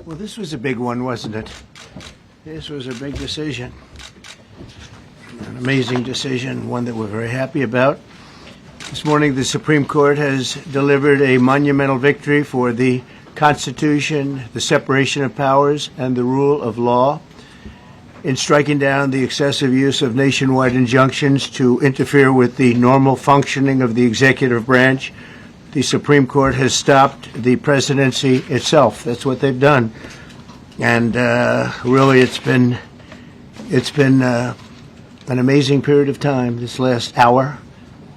Well, this was a big one, wasn't it? This was a big decision. An amazing decision, one that we're very happy about. This morning, the Supreme Court has delivered a monumental victory for the Constitution, the separation of powers, and the rule of law in striking down the excessive use of nationwide injunctions to interfere with the normal functioning of the executive branch. The Supreme Court has stopped the presidency itself. That's what they've done. And really, it's been an amazing period of time this last hour.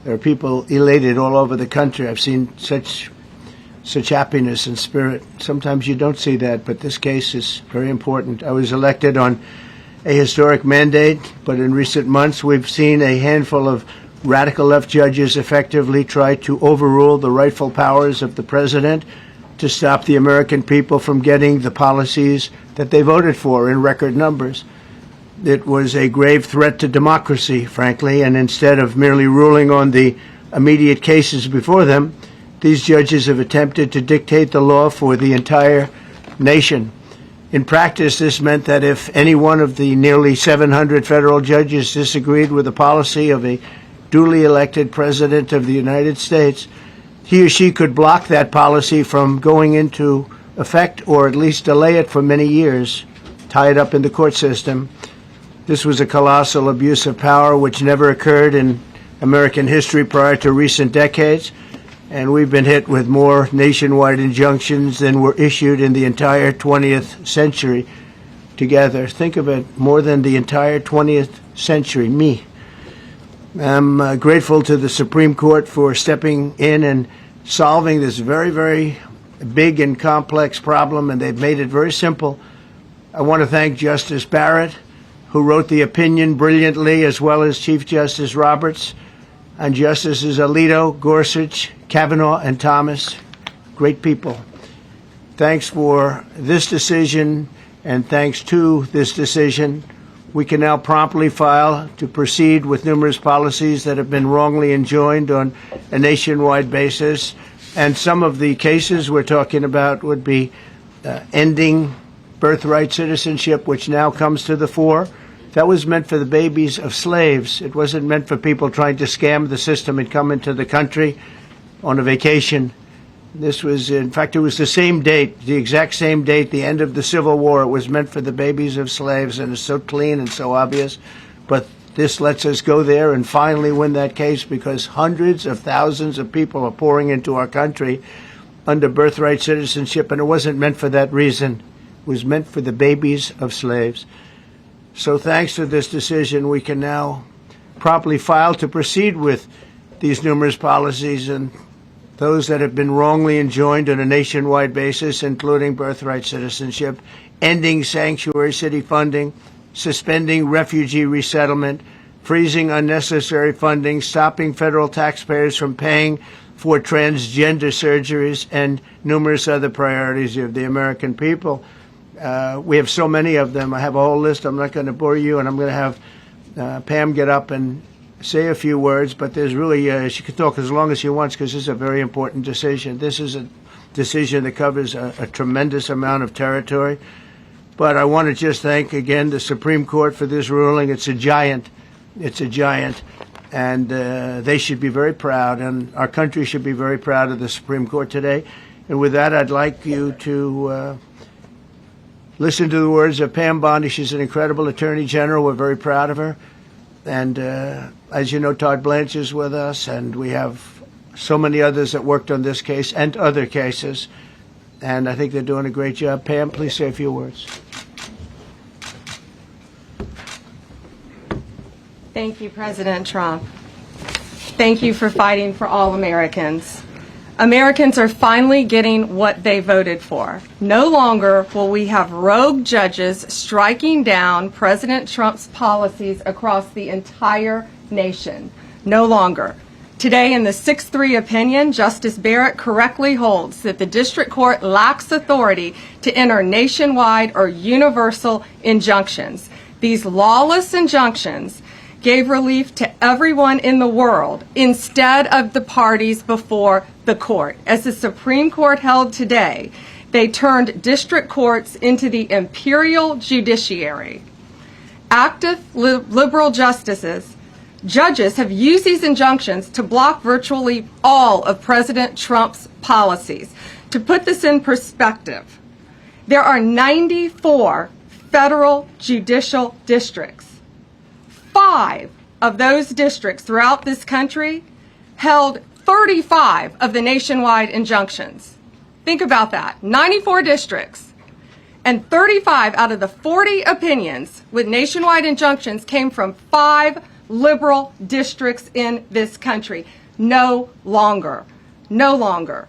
There are people elated all over the country. I've seen such happiness and spirit. Sometimes you don't see that, but this case is very important. I was elected on a historic mandate, but in recent months we've seen a handful of radical left judges effectively try to overrule the rightful powers of the president to stop the American people from getting the policies that they voted for in record numbers. It was a grave threat to democracy, frankly, and instead of merely ruling on the immediate cases before them, these judges have attempted to dictate the law for the entire nation. In practice, this meant that if any one of the nearly 700 federal judges disagreed with the policy of a duly elected president of the United States, he or she could block that policy from going into effect or at least delay it for many years, tie it up in the court system. This was a colossal abuse of power which never occurred in American history prior to recent decades, and we've been hit with more nationwide injunctions than were issued in the entire 20th century together. Think of it, more than the entire 20th century, me. I'm grateful to the Supreme Court for stepping in and solving this very, very big and complex problem, and they've made it very simple. I want to thank Justice Barrett, who wrote the opinion brilliantly, as well as Chief Justice Roberts, and Justices Alito, Gorsuch, Kavanaugh, and Thomas. Great people. Thanks for this decision, and thanks to this decision, we can now promptly file to proceed with numerous policies that have been wrongly enjoined on a nationwide basis. And some of the cases we're talking about would be ending birthright citizenship, which now comes to the fore. That was meant for the babies of slaves. It wasn't meant for people trying to scam the system and come into the country on a vacation. This was, in fact, it was the same date, the exact same date, the end of the Civil War. It was meant for the babies of slaves, and it's so clean and so obvious. But this lets us go there and finally win that case, because hundreds of thousands of people are pouring into our country under birthright citizenship, and it wasn't meant for that reason. It was meant for the babies of slaves. So thanks to this decision, we can now promptly file to proceed with these numerous policies and those that have been wrongly enjoined on a nationwide basis, including birthright citizenship, ending sanctuary city funding, suspending refugee resettlement, freezing unnecessary funding, stopping federal taxpayers from paying for transgender surgeries, and numerous other priorities of the American people. We have so many of them. I have a whole list. I'm not going to bore you, and I'm going to have Pam get up and say a few words, but there's really, she can talk as long as she wants, because this is a very important decision. This is a decision that covers a tremendous amount of territory. But I want to just thank again the Supreme Court for this ruling. It's a giant. It's a giant. And they should be very proud, and our country should be very proud of the Supreme Court today. And with that, I'd like you to listen to the words of Pam Bondi. She's an incredible Attorney General. We're very proud of her. And as you know, Todd Blanche is with us, and we have so many others that worked on this case and other cases. And I think they're doing a great job. Pam, please say a few words. Thank you, President Trump. Thank you for fighting for all Americans. Americans are finally getting what they voted for. No longer will we have rogue judges striking down President Trump's policies across the entire nation. No longer. Today, in the 6-3 opinion, Justice Barrett correctly holds that the district court lacks authority to enter nationwide or universal injunctions. These lawless injunctions gave relief to everyone in the world instead of the parties before the court. As the Supreme Court held today, They turned district courts into the imperial judiciary. Active liberal judges have used these injunctions to block virtually all of President Trump's policies. To put this in perspective, there are 94 federal judicial districts. 5 of those districts throughout this country held 35 of the nationwide injunctions. Think about that. 94 districts. And 35 out of the 40 opinions with nationwide injunctions came from 5 liberal districts in this country. No longer. No longer.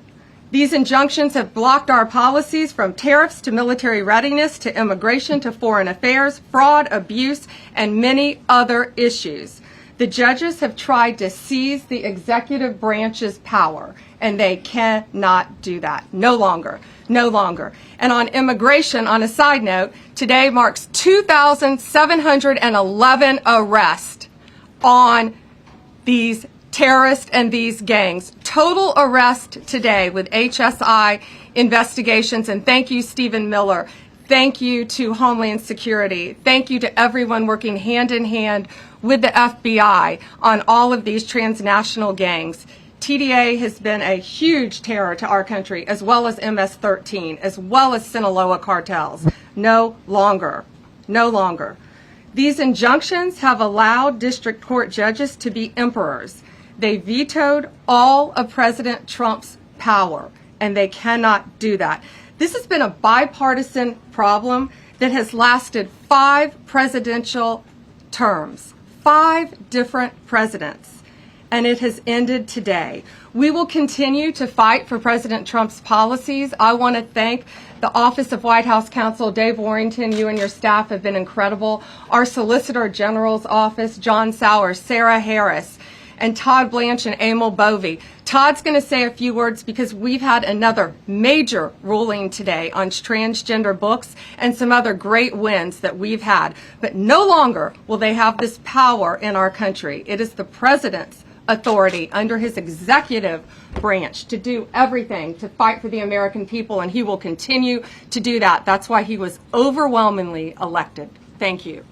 These injunctions have blocked our policies from tariffs to military readiness to immigration to foreign affairs, fraud, abuse, and many other issues. The judges have tried to seize the executive branch's power, and they cannot do that. No longer. No longer. And on immigration, on a side note, today marks 2,711 arrests on these terrorists and these gangs. Total arrest today with HSI investigations. And thank you, Stephen Miller. Thank you to Homeland Security. Thank you to everyone working hand in hand with the FBI on all of these transnational gangs. TDA has been a huge terror to our country, as well as MS-13, as well as Sinaloa cartels. No longer. No longer. These injunctions have allowed district court judges to be emperors. They vetoed all of President Trump's power, and they cannot do that. This has been a bipartisan problem that has lasted 5 presidential terms, 5 different presidents, and it has ended today. We will continue to fight for President Trump's policies. I want to thank the Office of White House Counsel, Dave Warrington. You and your staff have been incredible. Our Solicitor General's office, John Sowers, Sarah Harris, and Todd Blanche and Emil Bovey. Todd's going to say a few words because we've had another major ruling today on transgender books and some other great wins that we've had. But no longer will they have this power in our country. It is the president's authority under his executive branch to do everything to fight for the American people, and he will continue to do that. That's why he was overwhelmingly elected. Thank you.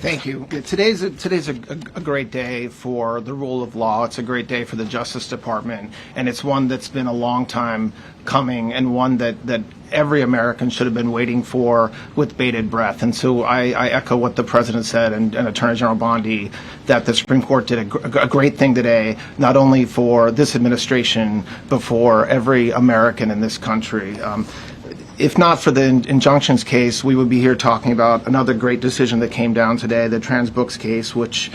Thank you. Today's a great day for the rule of law. It's a great day for the Justice Department, and it's one that's been a long time coming and one that every American should have been waiting for with bated breath. And so I echo what the President said and Attorney General Bondi, that the Supreme Court did a great thing today, not only for this administration, but for every American in this country. If not for the injunctions case, we would be here talking about another great decision that came down today, the trans books case, which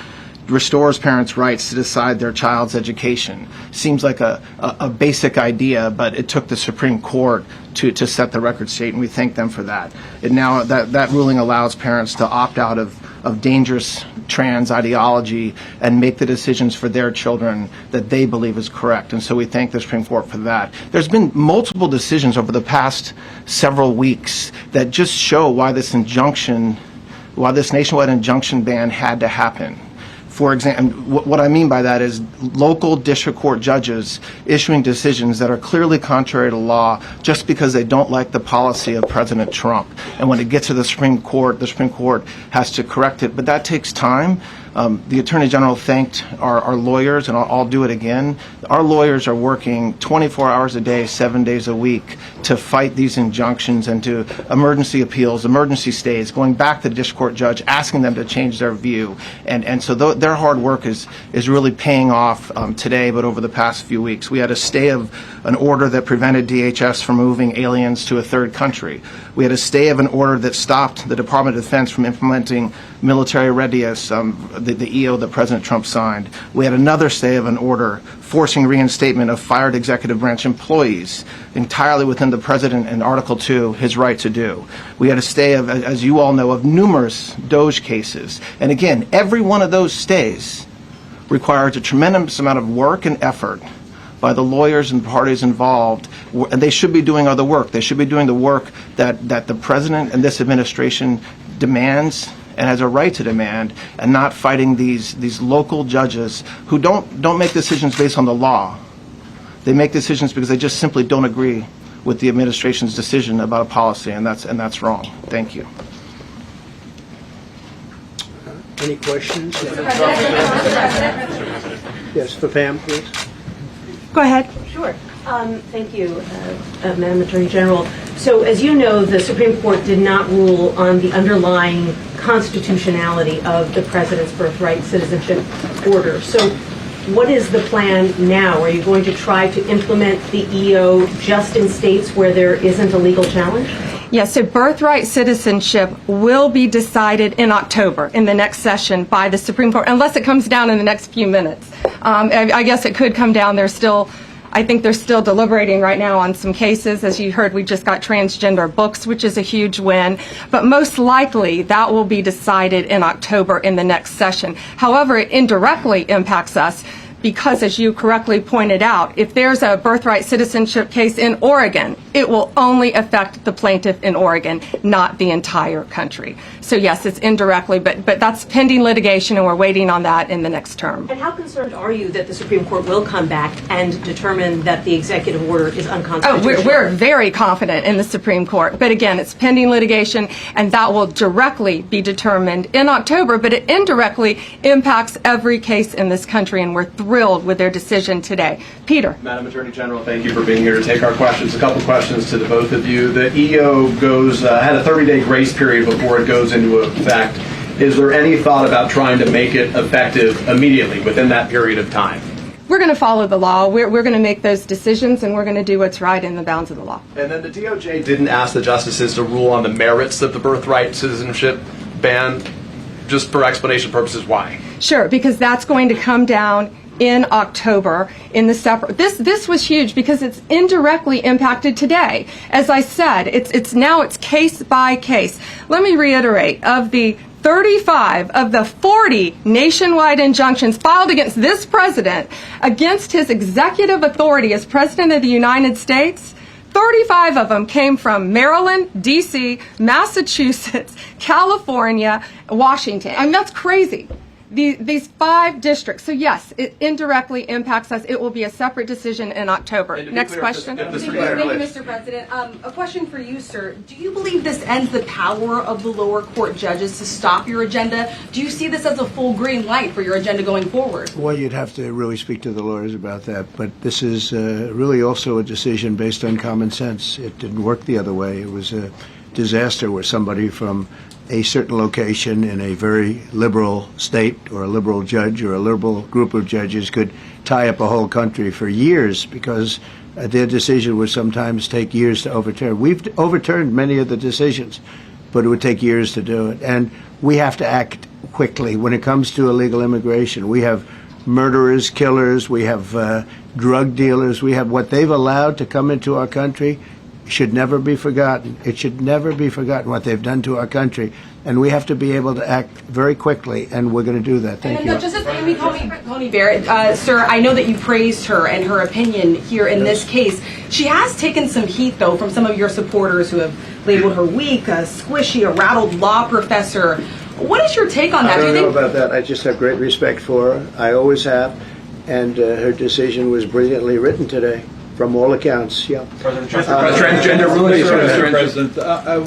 restores parents' rights to decide their child's education. Seems like a basic idea, but it took the Supreme Court to set the record straight, and we thank them for that. And now that ruling allows parents to opt out of dangerous trans ideology and make the decisions for their children that they believe is correct. And so we thank the Supreme Court for that. There's been multiple decisions over the past several weeks that just show why this nationwide injunction ban had to happen. For example, what I mean by that is local district court judges issuing decisions that are clearly contrary to law just because they don't like the policy of President Trump. And when it gets to the Supreme Court has to correct it. But that takes time. The Attorney General thanked our lawyers, and I'll do it again. Our lawyers are working 24 hours a day, 7 days a week to fight these injunctions and to emergency appeals, emergency stays, going back to the district court judge, asking them to change their view. And so their hard work is really paying off today, but over the past few weeks. We had a stay of an order that prevented DHS from moving aliens to a third country. We had a stay of an order that stopped the Department of Defense from implementing military readiness, the EO that President Trump signed. We had another stay of an order forcing reinstatement of fired executive branch employees, entirely within the President in Article 2, his right to do. We had a stay of, as you all know, of numerous DOJ cases. And again, every one of those stays requires a tremendous amount of work and effort by the lawyers and parties involved, and they should be doing other work. They should be doing the work that the President and this administration demands and has a right to demand, and not fighting these local judges who don't make decisions based on the law. They make decisions because they just simply don't agree with the administration's decision about a policy, and that's wrong. Thank you. Any questions? Yes, for Pam, please. Go ahead. Sure. Thank you, Madam Attorney General. So, as you know, the Supreme Court did not rule on the underlying constitutionality of the President's birthright citizenship order. So, what is the plan now? Are you going to try to implement the EO just in states where there isn't a legal challenge? Yes, so birthright citizenship will be decided in October in the next session by the Supreme Court, unless it comes down in the next few minutes. I guess it could come down. I think they're still deliberating right now on some cases. As you heard, we just got transgender books, which is a huge win. But most likely, that will be decided in October in the next session. However, it indirectly impacts us because, as you correctly pointed out, if there's a birthright citizenship case in Oregon, it will only affect the plaintiff in Oregon, not the entire country. So yes, it's indirectly, but that's pending litigation, and we're waiting on that in the next term. And how concerned are you that the Supreme Court will come back and determine that the executive order is unconstitutional? Oh, we're very confident in the Supreme Court. But again, it's pending litigation, and that will directly be determined in October, but it indirectly impacts every case in this country, and we're thrilled with their decision today. Peter. Madam Attorney General, thank you for being here to take our questions. A couple questions to the both of you. The EO had a 30-day grace period before it goes into effect. Is there any thought about trying to make it effective immediately within that period of time? We're going to follow the law. We're going to make those decisions, and we're going to do what's right in the bounds of the law. And then the DOJ didn't ask the justices to rule on the merits of the birthright citizenship ban. Just for explanation purposes, why? Sure, because that's going to come down in October in the separate. This was huge because it's indirectly impacted today. As I said, it's case by case. Let me reiterate, of the 35 of the 40 nationwide injunctions filed against this president, against his executive authority as President of the United States, 35 of them came from Maryland, D.C., Massachusetts, California, Washington. I mean, that's crazy. These 5 districts. So yes, it indirectly impacts us. It will be a separate decision in October. Next question. Thank you, Mr. President. A question for you, sir. Do you believe this ends the power of the lower court judges to stop your agenda? Do you see this as a full green light for your agenda going forward? Well, you'd have to really speak to the lawyers about that. But this is really also a decision based on common sense. It didn't work the other way. It was a disaster where somebody from a certain location in a very liberal state or a liberal judge or a liberal group of judges could tie up a whole country for years because their decision would sometimes take years to overturn. We've overturned many of the decisions, but it would take years to do it. And we have to act quickly when it comes to illegal immigration. We have murderers, killers, we have drug dealers, we have what they've allowed to come into our country. Should never be forgotten. It should never be forgotten what they've done to our country. And we have to be able to act very quickly, and we're going to do that. Thank you. Justice Amy Coney Barrett, sir, I know that you praised her and her opinion here in this case. She has taken some heat, though, from some of your supporters who have labeled her weak, a squishy, a rattled law professor. What is your take on that? I don't know about that. I just have great respect for her. I always have. And her decision was brilliantly written today. From all accounts, yeah. Transgender ruling, Mr. President,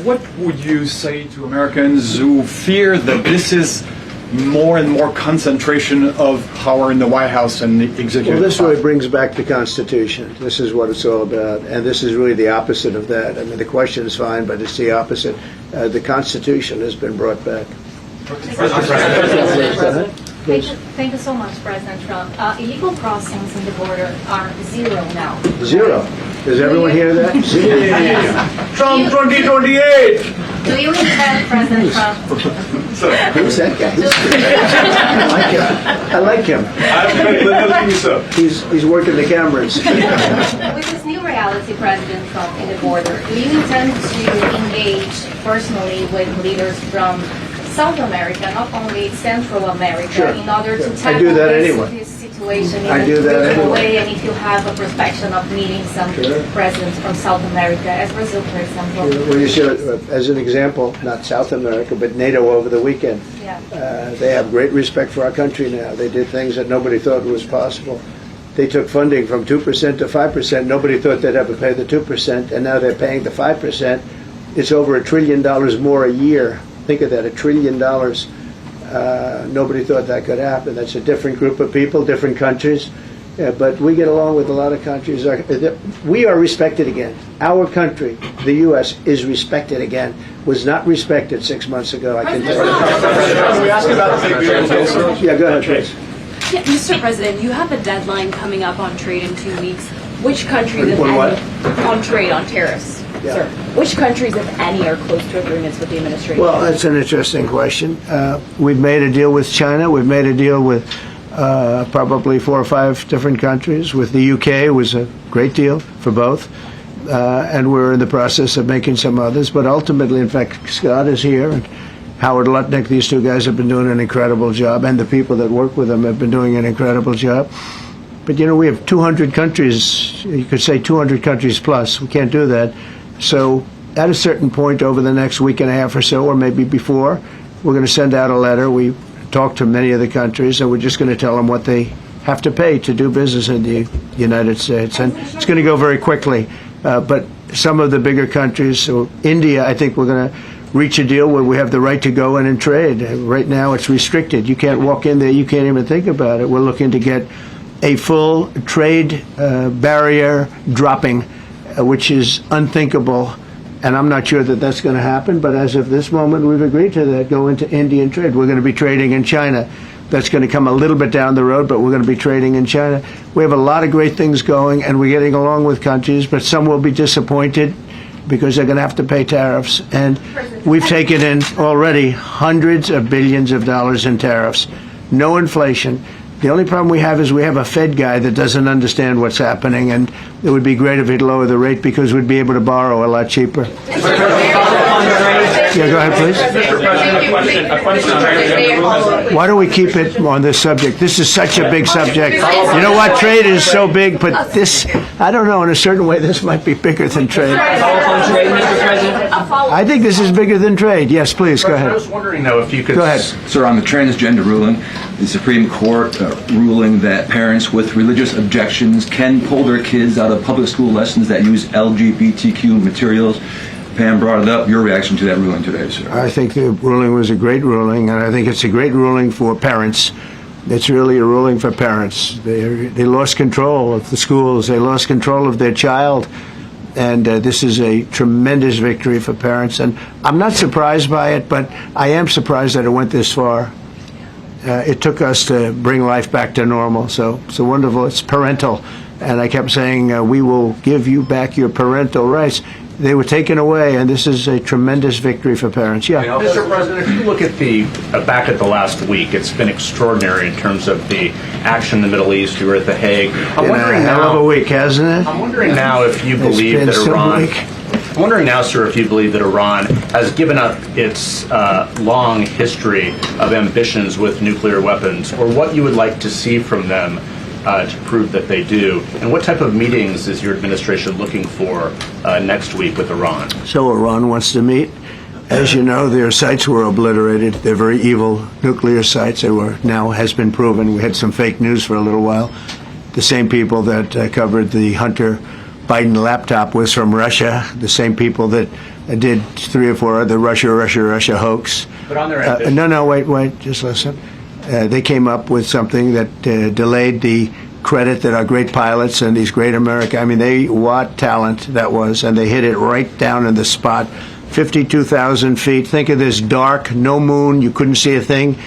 what would you say to Americans who fear that this is more and more concentration of power in the White House and the executive? Well, this really brings back the Constitution. This is what it's all about, and this is really the opposite of that. I mean, the question is fine, but it's the opposite. The Constitution has been brought back. Thank you so much, President Trump. Illegal crossings on the border are 0 now. 0. Does everyone hear that? 0. Trump 2028! Do you intend, President Trump? Who's that guy? I like him. He's working the cameras. With this new reality, President Trump, in the border, do you intend to engage personally with leaders from South America, not only Central America, Sure. in order to I tackle do that anyway. this situation in I a do that different anyway. way, and if you have a prospection of meeting some Sure. presidents from South America, as Brazil, for example. Well, you see, as an example, not South America, but NATO over the weekend. Yeah. They have great respect for our country now. They did things that nobody thought was possible. they took funding from 2% to 5%. Nobody thought they'd ever pay the 2%, and now they're paying the 5%. It's over $1 trillion more a year. Think of that, $1 trillion. Nobody thought that could happen. That's a different group of people, different countries. But we get along with a lot of countries. We are respected again. Our country, the U.S., is respected again. Was not respected 6 months ago, I can tell you. Can we ask about the big beautiful? Yeah, go ahead, please. Yeah, Mr. President, you have a deadline coming up on trade in 2 weeks. Which countries, if On what? any, on trade, on tariffs, Yeah. sir? Which countries, if any, are close to agreements with the administration? Well, that's an interesting question. We've made a deal with China. We've made a deal with probably 4 or 5 different countries. With the UK, it was a great deal for both. And we're in the process of making some others. But ultimately, in fact, Scott is here, and Howard Lutnick, these 2 guys have been doing an incredible job, and the people that work with them have been doing an incredible job. But, we have 200 countries, you could say 200 countries plus. We can't do that. So at a certain point over the next week and a half or so, or maybe before, we're going to send out a letter. We talk to many of the countries, and we're just going to tell them what they have to pay to do business in the United States. And it's going to go very quickly. But some of the bigger countries, so India, I think we're going to reach a deal where we have the right to go in and trade. Right now it's restricted. You can't walk in there. You can't even think about it. We're looking to get a full trade barrier dropping, which is unthinkable. And I'm not sure that that's going to happen, but as of this moment, we've agreed to that, go into Indian trade. We're going to be trading in China. That's going to come a little bit down the road, but we're going to be trading in China. We have a lot of great things going, and we're getting along with countries, but some will be disappointed because they're going to have to pay tariffs. And we've taken in already hundreds of billions of dollars in tariffs. No inflation. The only problem we have is we have a Fed guy that doesn't understand what's happening, and it would be great if he'd lower the rate because we'd be able to borrow a lot cheaper. Yeah, go ahead, please. Why don't we keep it on this subject? This is such a big subject. You know what? Trade is so big, but this, I don't know, in a certain way, this might be bigger than trade. I think this is bigger than trade. Yes, please, go ahead. I was wondering, though, if you could... Go ahead. Sir, on the transgender ruling, the Supreme Court ruling that parents with religious objections can pull their kids out of public school lessons that use LGBTQ materials. Pam brought it up. Your reaction to that ruling today, sir? I think the ruling was a great ruling, and I think it's a great ruling for parents. It's really a ruling for parents. They lost control of the schools. They lost control of their child. And this is a tremendous victory for parents. And I'm not surprised by it, but I am surprised that it went this far. It took us to bring life back to normal. So it's wonderful. It's parental. And I kept saying, we will give you back your parental rights. They were taken away, and this is a tremendous victory for parents. Yeah. Mr. President, if you look at the back at the last week, it's been extraordinary in terms of the action in the Middle East. You were at The Hague. I'm wondering hell of a week, hasn't it? I'm wondering now if you believe that Iran. I'm wondering now, sir, if you believe that Iran has given up its long history of ambitions with nuclear weapons, or what you would like to see from them to prove that they do, and what type of meetings is your administration looking for next week with Iran? So Iran wants to meet. As you know, their sites were obliterated. They're very evil nuclear sites. They were now has been proven. We had some fake news for a little while. The same people that covered the Hunter Biden laptop was from Russia. The same people that did 3 or 4 other Russia hoax. But on their ambition. No, wait, just listen. They came up with something that delayed the credit that our great pilots and these great what talent that was, and they hit it right down in the spot. 52,000 feet. Think of this dark, no moon, you couldn't see a thing,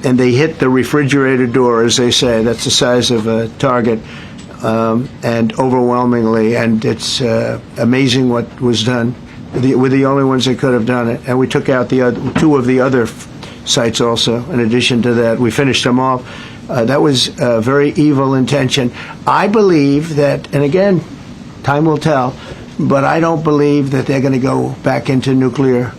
and they hit the refrigerator door, as they say. That's the size of a target, and overwhelmingly, and it's amazing what was done. We're the only ones that could have done it, and we took out the 2 of the other sites also. In addition to that, we finished them off. That was a very evil intention. I believe that, and again, time will tell, but I don't believe that they're going to go back into nuclear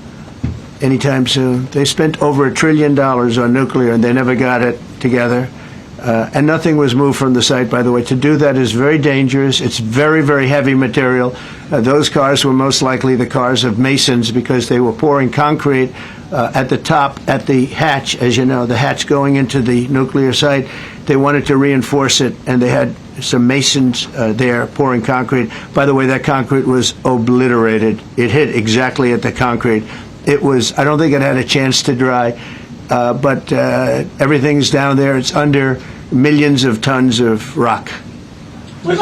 anytime soon. They spent over $1 trillion on nuclear, and they never got it together. And nothing was moved from the site, by the way. To do that is very dangerous. It's very, very heavy material. Those cars were most likely the cars of masons because they were pouring concrete at the top, at the hatch, as you know, the hatch going into the nuclear site. they wanted to reinforce it, and they had some masons there pouring concrete. By the way, that concrete was obliterated. It hit exactly at the concrete. It was, I don't think it had a chance to dry, but everything's down there. It's under millions of tons of rock. Please.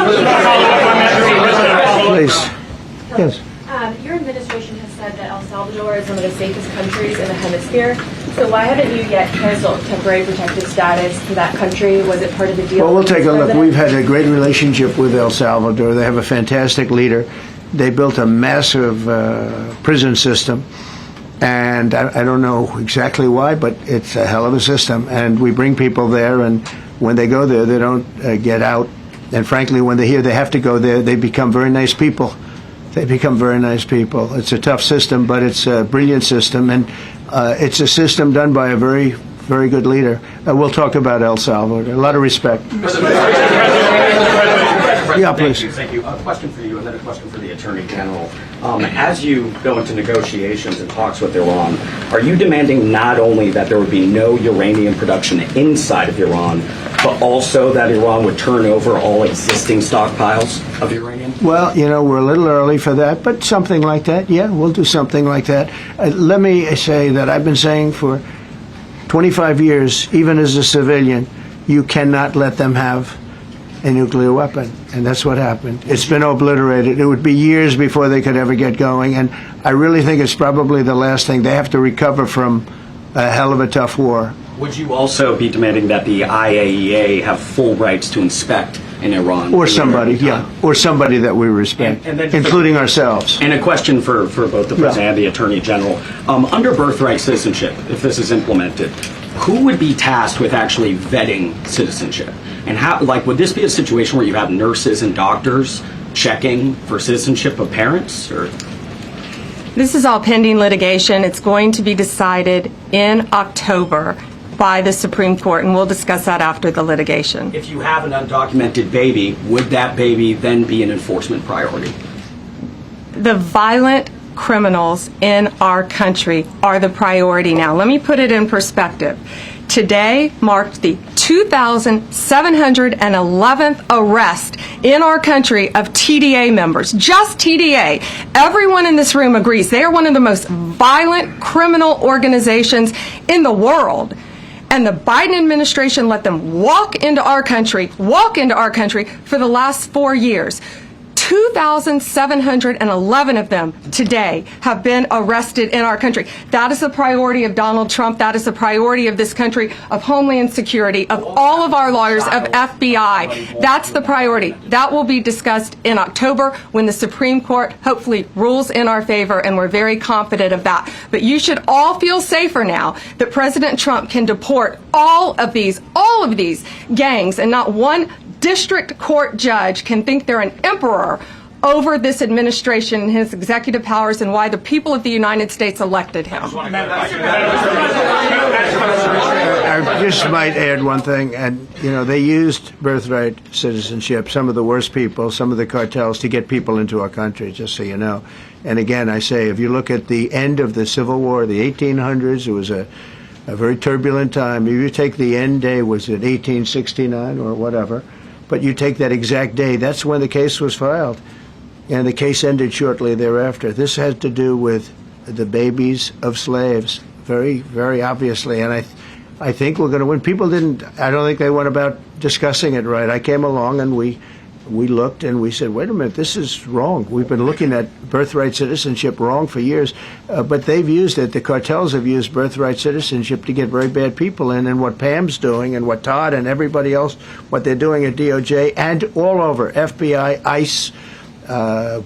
Yes. Your administration has said that El Salvador is one of the safest countries in the hemisphere. So why haven't you yet canceled temporary protected status for that country? Was it part of the deal? Well, we'll take a look. We've had a great relationship with El Salvador. They have a fantastic leader. They built a massive prison system. And I don't know exactly why, but it's a hell of a system. And we bring people there, and when they go there, they don't get out. And frankly, when they hear they have to go there, they become very nice people. They become very nice people. It's a tough system, but it's a brilliant system, and it's a system done by a very, very good leader. We'll talk about El Salvador. A lot of respect. Yeah, please. Thank you. A question for you, and then a question for the Attorney General. As you go into negotiations and talks with Iran, are you demanding not only that there would be no uranium production inside of Iran, but also that Iran would turn over all existing stockpiles of uranium? Well, you know, we're a little early for that, but something like that, yeah, we'll do something like that. Let me say that I've been saying for 25 years, even as a civilian, you cannot let them have a nuclear weapon, and that's what happened. It's been obliterated. It would be years before they could ever get going, and I really think it's probably the last thing. They have to recover from a hell of a tough war. Would you also be demanding that the IAEA have full rights to inspect in Iran? Or somebody, yeah, or somebody that we respect, and then including ourselves. And a question for both the President and the Attorney General. Under birthright citizenship, if this is implemented, who would be tasked with actually vetting citizenship? And how, like, would this be a situation where you have nurses and doctors checking for citizenship of parents? Or This is all pending litigation. It's going to be decided in October by the Supreme Court, and we'll discuss that after the litigation. if you have an undocumented baby, would that baby then be an enforcement priority? The violent criminals in our country are the priority now. Let me put it in perspective. Today marked the 2,711th arrest in our country of TDA members. Just TDA. Everyone in this room agrees they are one of the most violent criminal organizations in the world. And the Biden administration let them walk into our country for the last 4 years. 2,711 of them today have been arrested in our country. That is the priority of Donald Trump. That is the priority of this country, of Homeland Security, of all of our lawyers, of FBI. That's the priority. That will be discussed in October when the Supreme Court hopefully rules in our favor, and we're very confident of that. But you should all feel safer now that President Trump can deport all of these gangs, and not one district court judge can think they're an emperor over this administration and his executive powers, and why the people of the United States elected him. I just might add one thing, and you know, they used birthright citizenship, some of the worst people, some of the cartels, to get people into our country, just so you know. And again, I say, if you look at the end of the Civil War, the 1800s, it was a very turbulent time. If you take the end day, was it 1869 or whatever, but you take that exact day, that's when the case was filed. And the case ended shortly thereafter. This had to do with the babies of slaves, very, very obviously. And I think we're going to win. People didn't, I don't think they went about discussing it right. I came along and we looked and we said, wait a minute, this is wrong. We've been looking at birthright citizenship wrong for years, but they've used it. The cartels have used birthright citizenship to get very bad people in, and what Pam's doing and what Todd and everybody else, what they're doing at DOJ and all over, FBI, ICE,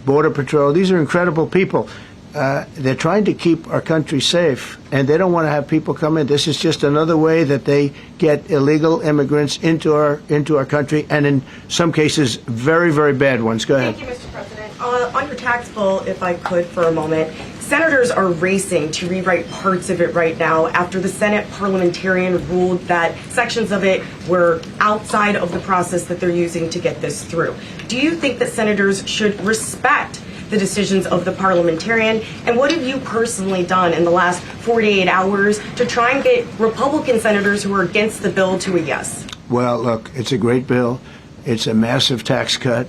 Border Patrol, these are incredible people. They're trying to keep our country safe, and they don't want to have people come in. This is just another way that they get illegal immigrants into our country, and in some cases, very, very bad ones. Go ahead. Thank you, Mr. President. On your tax bill, if I could for a moment, senators are racing to rewrite parts of it right now after the Senate parliamentarian ruled that sections of it were outside of the process that they're using to get this through. Do you think that senators should respect the decisions of the parliamentarian? And what have you personally done in the last 48 hours to try and get Republican senators who are against the bill to a yes? Well, look, it's a great bill. It's a massive tax cut.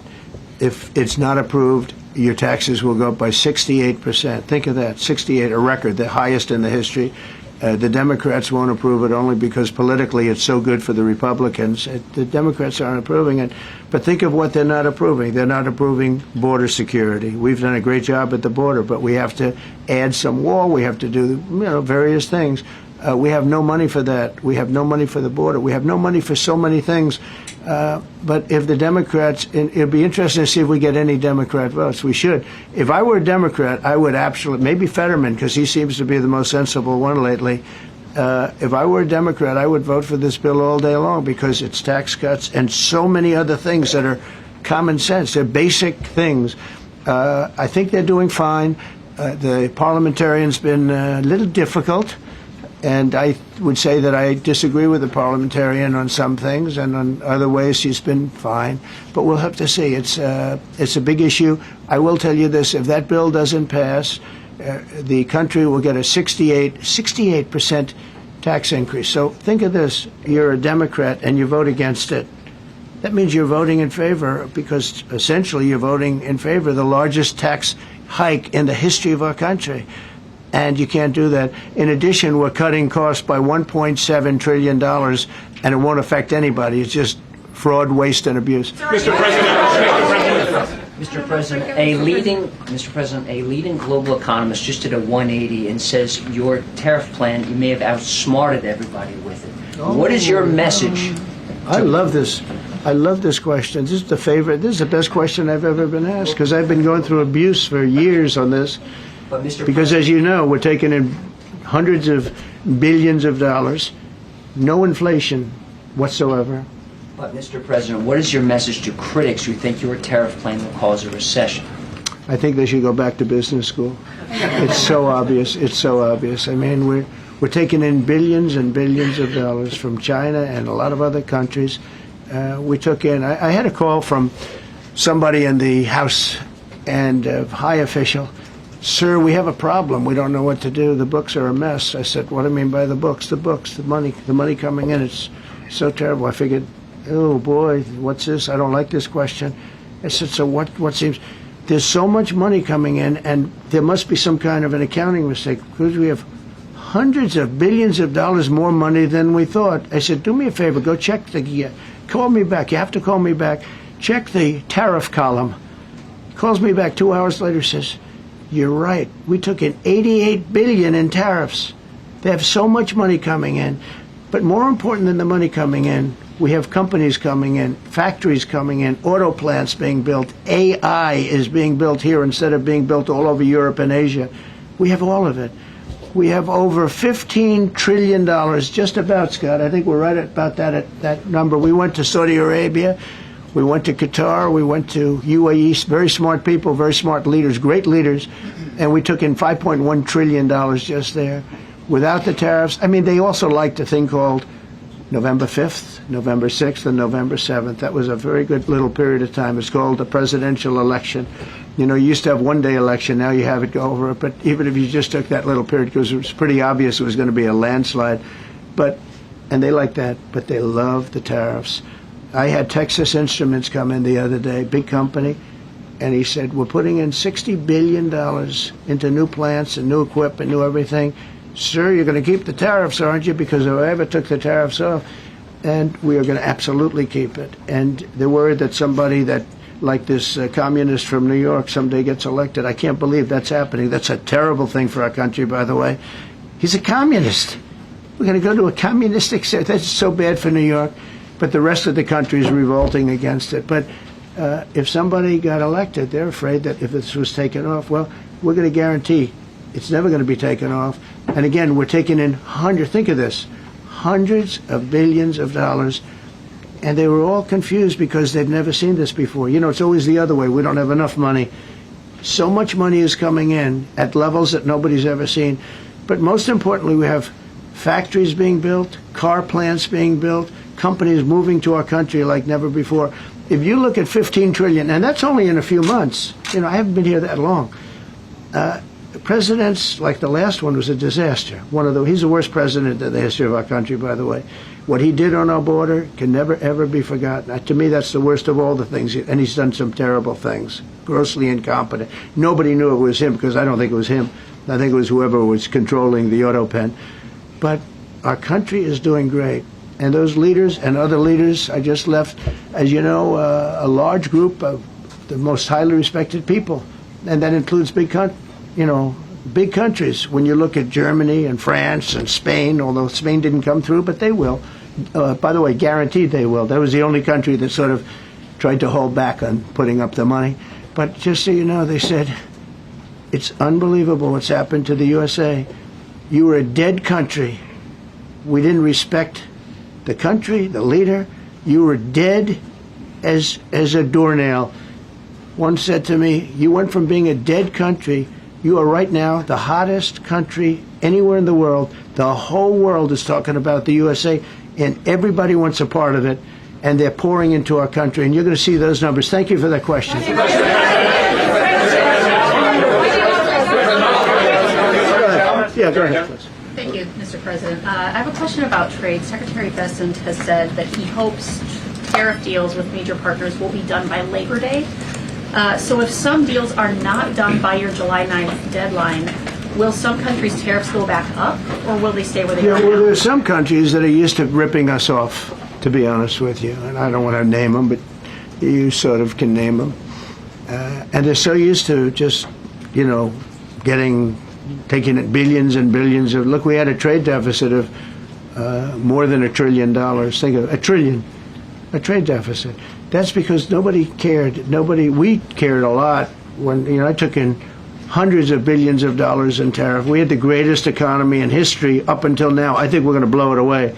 If it's not approved, your taxes will go up by 68%. Think of that, 68, a record, the highest in the history. The Democrats won't approve it only because politically it's so good for the Republicans. The Democrats aren't approving it. But think of what they're not approving. They're not approving border security. We've done a great job at the border, but we have to add some wall. We have to do various things. We have no money for that. We have no money for the border. We have no money for so many things. But if the Democrats, it'd be interesting to see if we get any Democrat votes. We should. If I were a Democrat, I would absolutely, maybe Fetterman, because he seems to be the most sensible one lately. If I were a Democrat, I would vote for this bill all day long because it's tax cuts and so many other things that are common sense. They're basic things. I think they're doing fine. The parliamentarian's been a little difficult. And I would say that I disagree with the parliamentarian on some things, and on other ways she's been fine. But we'll have to see. It's a big issue. I will tell you this: if that bill doesn't pass, the country will get a 68% tax increase. So think of this: you're a Democrat and you vote against it. That means you're voting in favor, because essentially you're voting in favor of the largest tax hike in the history of our country. And you can't do that. In addition, we're cutting costs by $1.7 trillion, and it won't affect anybody. It's just fraud, waste, and abuse. Mr. President, a leading global economist just did a 180 and says your tariff plan, you may have outsmarted everybody with it. What is your message? I love this. I love this question. This is the favorite. This is the best question I've ever been asked, because I've been going through abuse for years on this. Because, as you know, we're taking in hundreds of billions of dollars, no inflation whatsoever. But, Mr. President, what is your message to critics who think your tariff plan will cause a recession? I think they should go back to business school. It's so obvious. It's so obvious. I mean, we're taking in billions and billions of dollars from China and a lot of other countries. We took in. I had a call from somebody in the House and a high official. Sir, we have a problem. We don't know what to do. The books are a mess. I said, what do you mean by the books? The books, the money coming in. It's so terrible. I figured, oh boy, what's this? I don't like this question. I said, so what seems? There's so much money coming in, and there must be some kind of an accounting mistake, because we have hundreds of billions of dollars more money than we thought. I said, do me a favor, go check call me back. You have to call me back. Check the tariff column. He calls me back 2 hours later, says, you're right. We took in $88 billion in tariffs. They have so much money coming in. But more important than the money coming in, we have companies coming in, factories coming in, auto plants being built. AI is being built here instead of being built all over Europe and Asia. We have all of it. We have over $15 trillion, just about, Scott. I think we're right about that number. We went to Saudi Arabia. We went to Qatar, we went to UAE, very smart people, very smart leaders, great leaders, and we took in $5.1 trillion just there. Without the tariffs, I mean, they also liked a thing called November 5th, November 6th, and November 7th. That was a very good little period of time. It's called the presidential election. You know, you used to have one-day election, now you have it go over it, but even if you just took that little period, because it was pretty obvious it was going to be a landslide, and they like that, but they love the tariffs. I had Texas Instruments come in the other day, big company, and he said, we're putting in $60 billion into new plants and new equipment, new everything. Sir, you're going to keep the tariffs, aren't you? Because if I ever took the tariffs off, and we are going to absolutely keep it. And they're worried that somebody that, like this communist from New York, someday gets elected. I can't believe that's happening. That's a terrible thing for our country, by the way. He's a communist. We're going to go to a communistic state. That's so bad for New York. But the rest of the country is revolting against it. But if somebody got elected, they're afraid that if this was taken off, well, we're going to guarantee it's never going to be taken off. And again, we're taking in think of this, hundreds of billions of dollars. And they were all confused because they've never seen this before. You know, it's always the other way. We don't have enough money. So much money is coming in at levels that nobody's ever seen. But most importantly, we have factories being built, car plants being built, companies moving to our country like never before. If you look at $15 trillion, and that's only in a few months. You know, I haven't been here that long. presidents like the last one was a disaster. He's the worst president in the history of our country, by the way. What he did on our border can never, ever be forgotten. To me, that's the worst of all the things. And he's done some terrible things, grossly incompetent. Nobody knew it was him because I don't think it was him. I think it was whoever was controlling the auto pen. But our country is doing great. And those leaders and other leaders, I just left, as you know, a large group of the most highly respected people. And that includes big countries. When you look at Germany and France and Spain, although Spain didn't come through, but they will. By the way, guaranteed they will. That was the only country that sort of tried to hold back on putting up the money. But just so you know, they said, it's unbelievable what's happened to the USA. You were a dead country. We didn't respect the country, the leader. You were dead as a doornail. One said to me, you went from being a dead country, you are right now the hottest country anywhere in the world. The whole world is talking about the USA, and everybody wants a part of it, and they're pouring into our country, and you're going to see those numbers. Thank you for that question. Yeah, go ahead, please. Thank you, Mr. President. I have a question about trade. Secretary Bessent has said that he hopes tariff deals with major partners will be done by Labor Day. So if some deals are not done by your July 9th deadline, will some countries' tariffs go back up, or will they stay where they are now? Well, there are some countries that are used to ripping us off, to be honest with you. And I don't want to name them, but you sort of can name them. And they're so used to just, taking it billions and billions of... Look, we had a trade deficit of more than $1 trillion. Think of it, a trade deficit. That's because nobody cared. We cared a lot when, I took in hundreds of billions of dollars in tariff. We had the greatest economy in history up until now. I think we're going to blow it away.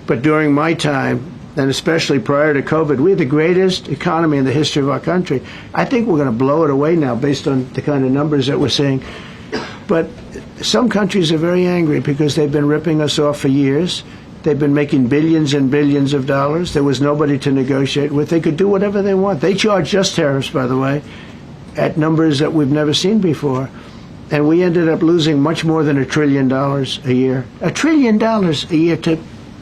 But during my time, and especially prior to COVID, we had the greatest economy in the history of our country. I think we're going to blow it away now based on the kind of numbers that we're seeing. But some countries are very angry because they've been ripping us off for years. They've been making billions and billions of dollars. There was nobody to negotiate with. They could do whatever they want. They charge us tariffs, by the way, at numbers that we've never seen before. And we ended up losing much more than $1 trillion a year. $1 trillion a year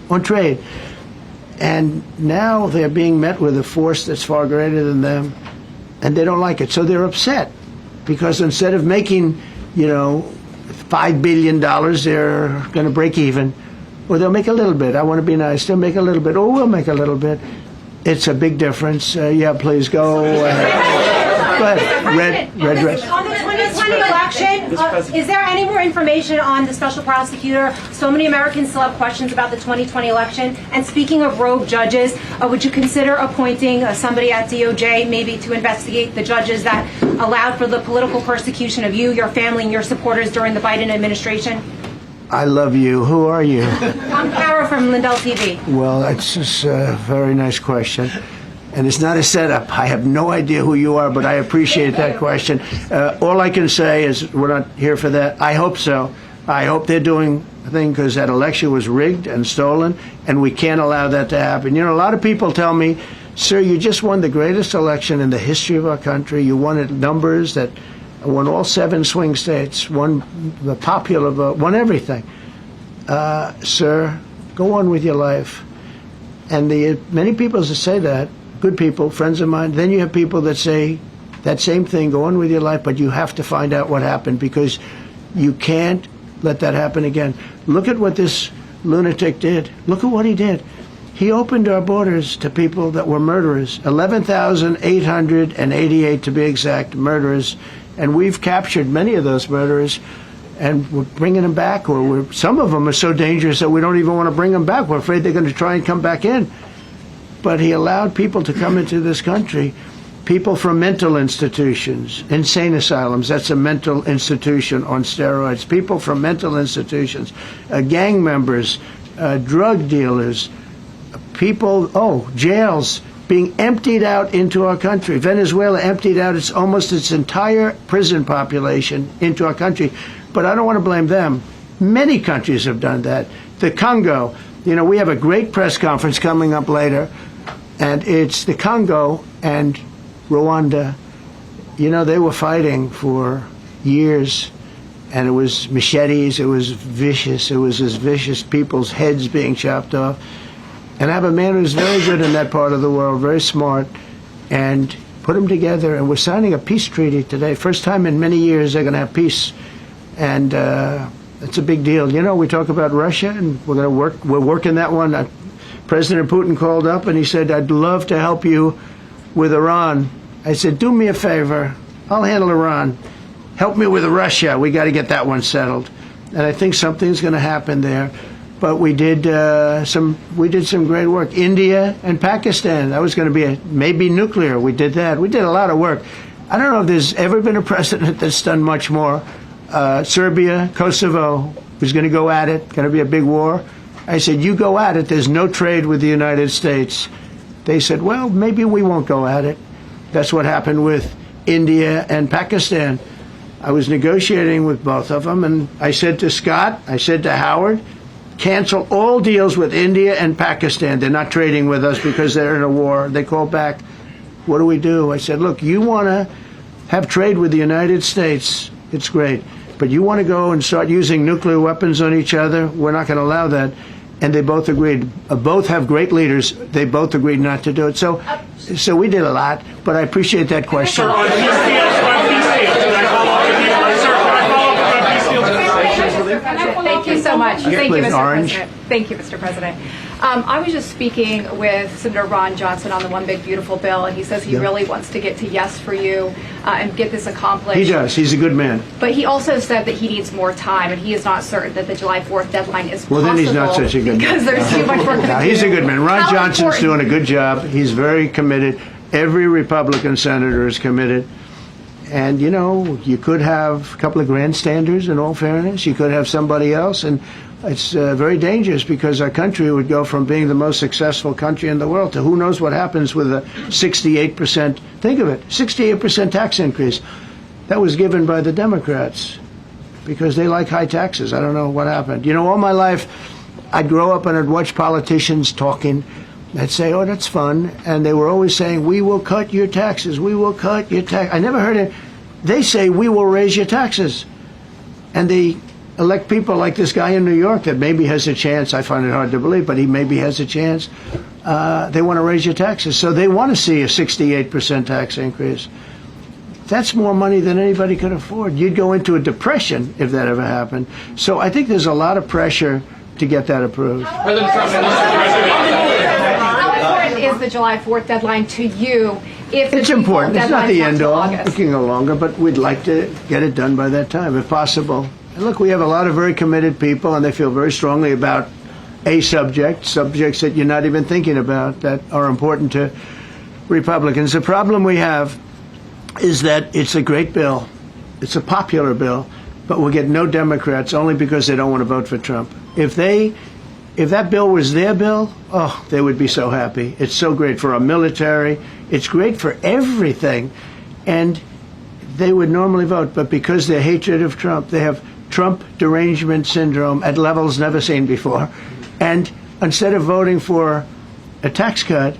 on trade. And now they're being met with a force that's far greater than them, and they don't like it. So they're upset because instead of making, $5 billion, they're going to break even. Or they'll make a little bit. I want to be nice. They'll make a little bit. Or we'll make a little bit. It's a big difference. Yeah, please go. Go ahead. Red dress. On the 2020 election, is there any more information on the special prosecutor? So many Americans still have questions about the 2020 election. And speaking of rogue judges, would you consider appointing somebody at DOJ maybe to investigate the judges that allowed for the political persecution of you, your family, and your supporters during the Biden administration? I love you. Who are you? I'm Kara from Lindell TV. Well, it's just a very nice question. And it's not a setup. I have no idea who you are, but I appreciate that question. All I can say is we're not here for that. I hope so. I hope they're doing a thing because that election was rigged and stolen, and we can't allow that to happen. A lot of people tell me, sir, you just won the greatest election in the history of our country. You won at numbers that won all 7 swing states, won the popular vote, won everything. Sir, go on with your life. And many people that say that, good people, friends of mine, then you have people that say that same thing, go on with your life, but you have to find out what happened because you can't let that happen again. Look at what this lunatic did. Look at what he did. He opened our borders to people that were murderers, 11,888 to be exact, murderers. And we've captured many of those murderers, and we're bringing them back. Or some of them are so dangerous that we don't even want to bring them back. We're afraid they're going to try and come back in. But he allowed people to come into this country, people from mental institutions, insane asylums. That's a mental institution on steroids. People from mental institutions, gang members, drug dealers, people, jails being emptied out into our country. Venezuela emptied out almost its entire prison population into our country. But I don't want to blame them. Many countries have done that. The Congo, we have a great press conference coming up later, and it's the Congo and Rwanda. They were fighting for years, and it was machetes, it was vicious, it was as vicious, people's heads being chopped off. And I have a man who's very good in that part of the world, very smart, and put them together, and we're signing a peace treaty today. First time in many years they're going to have peace, and it's a big deal. You know, we talk about Russia, and we're working that one. President Putin called up, and he said, I'd love to help you with Iran. I said, do me a favor, I'll handle Iran. Help me with Russia. We got to get that one settled. And I think something's going to happen there. But we did some great work. India and Pakistan. That was going to be maybe nuclear. We did that. We did a lot of work. I don't know if there's ever been a president that's done much more. Serbia, Kosovo was going to go at it. Going to be a big war. I said, you go at it. There's no trade with the United States. They said, well, maybe we won't go at it. That's what happened with India and Pakistan. I was negotiating with both of them, and I said to Scott, I said to Howard, cancel all deals with India and Pakistan. They're not trading with us because they're in a war. They called back, what do we do? I said, look, you want to have trade with the United States, it's great. But you want to go and start using nuclear weapons on each other? We're not going to allow that. And they both agreed. Both have great leaders. They both agreed not to do it. So we did a lot, but I appreciate that question. Thank you so much. Thank you, Mr. Orange. President. Thank you, Mr. President. I was just speaking with Senator Ron Johnson on the One Big Beautiful Bill, and he says he really wants to get to yes for you and get this accomplished. He does. He's a good man. But he also said that he needs more time, and he is not certain that the July 4th deadline is possible. Well, then he's not such a good man. Because there's too much work to do. He's a good man. Ron How Johnson's important- doing a good job. He's very committed. Every Republican senator is committed. And, you know, you could have a couple of grandstanders, in all fairness. You could have somebody else. And it's very dangerous because our country would go from being the most successful country in the world to who knows what happens with a 68%, think of it, 68% tax increase. That was given by the Democrats because they like high taxes. I don't know what happened. You know, all my life, I'd grow up and I'd watch politicians talking. I'd say, oh, that's fun. And they were always saying, we will cut your taxes. We will cut your tax. I never heard it. They say, we will raise your taxes. And they elect people like this guy in New York that maybe has a chance. I find it hard to believe, but he maybe has a chance. They want to raise your taxes. So they want to see a 68% tax increase. That's more money than anybody could afford. You'd go into a depression if that ever happened. So I think there's a lot of pressure to get that approved. How important is the July 4th deadline to you? If It's important. It's not the end all. August? Looking longer, but we'd like to get it done by that time, if possible. And look, we have a lot of very committed people, and they feel very strongly about a subjects that you're not even thinking about that are important to Republicans. The problem we have is that it's a great bill. It's a popular bill, but we'll get no Democrats only because they don't want to vote for Trump. If that bill was their bill, oh, they would be so happy. It's so great for our military. It's great for everything. And they would normally vote, but because their hatred of Trump, they have Trump derangement syndrome at levels never seen before. And instead of voting for a tax cut,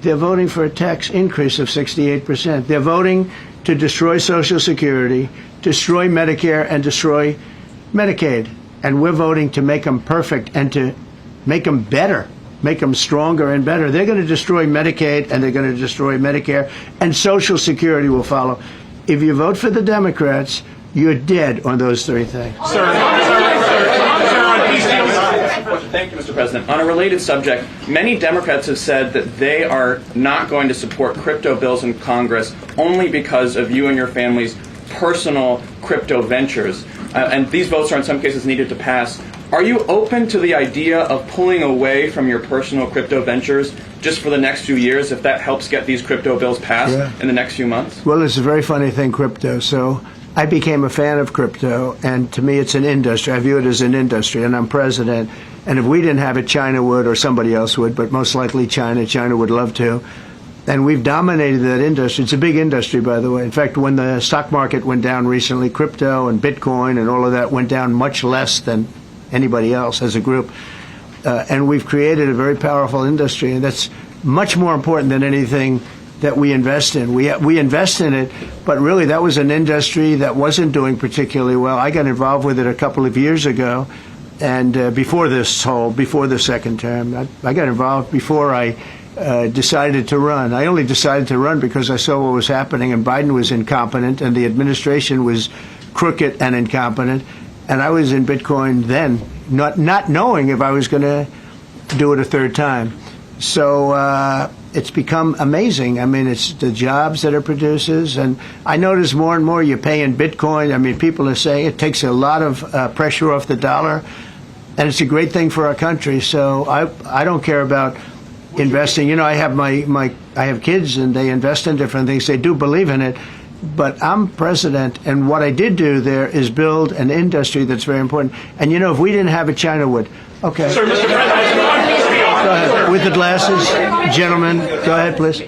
they're voting for a tax increase of 68%. They're voting to destroy Social Security, destroy Medicare, and destroy Medicaid. And we're voting to make them perfect and to make them better, make them stronger and better. They're going to destroy Medicaid, and they're going to destroy Medicare, and Social Security will follow. If you vote for the Democrats, you're dead on those three things. Thank you, Mr. President. On a related subject, many Democrats have said that they are not going to support crypto bills in Congress only because of you and your family's personal crypto ventures. And these votes are in some cases needed to pass. Are you open to the idea of pulling away from your personal crypto ventures just for the next few years if that helps get these crypto bills passed in the next few months? Well, it's a very funny thing, crypto. So I became a fan of crypto, and to me it's an industry. I view it as an industry, and I'm president. And if we didn't have it, China would, or somebody else would, but most likely China. China would love to. And we've dominated that industry. It's a big industry, by the way. In fact, when the stock market went down recently, crypto and Bitcoin and all of that went down much less than anybody else as a group. And we've created a very powerful industry, and that's much more important than anything that we invest in. We invest in it, but really that was an industry that wasn't doing particularly well. I got involved with it a couple of years ago, and before the second term. I got involved before I decided to run. I only decided to run because I saw what was happening, and Biden was incompetent, and the administration was crooked and incompetent, and I was in Bitcoin then, not knowing if I was going to do it a third time. So it's become amazing. I mean, it's the jobs that it produces, and I notice more and more you pay in Bitcoin. I mean, people are saying it takes a lot of pressure off the dollar, and it's a great thing for our country. So I don't care about investing. You know, I have I have kids, and they invest in different things. They do believe in it. But I'm president, and what I did do there is build an industry that's very important. And, you know, if we didn't have it, China would. Okay. Sir, Mr. President. Go ahead. With the glasses. Gentlemen, go ahead, please.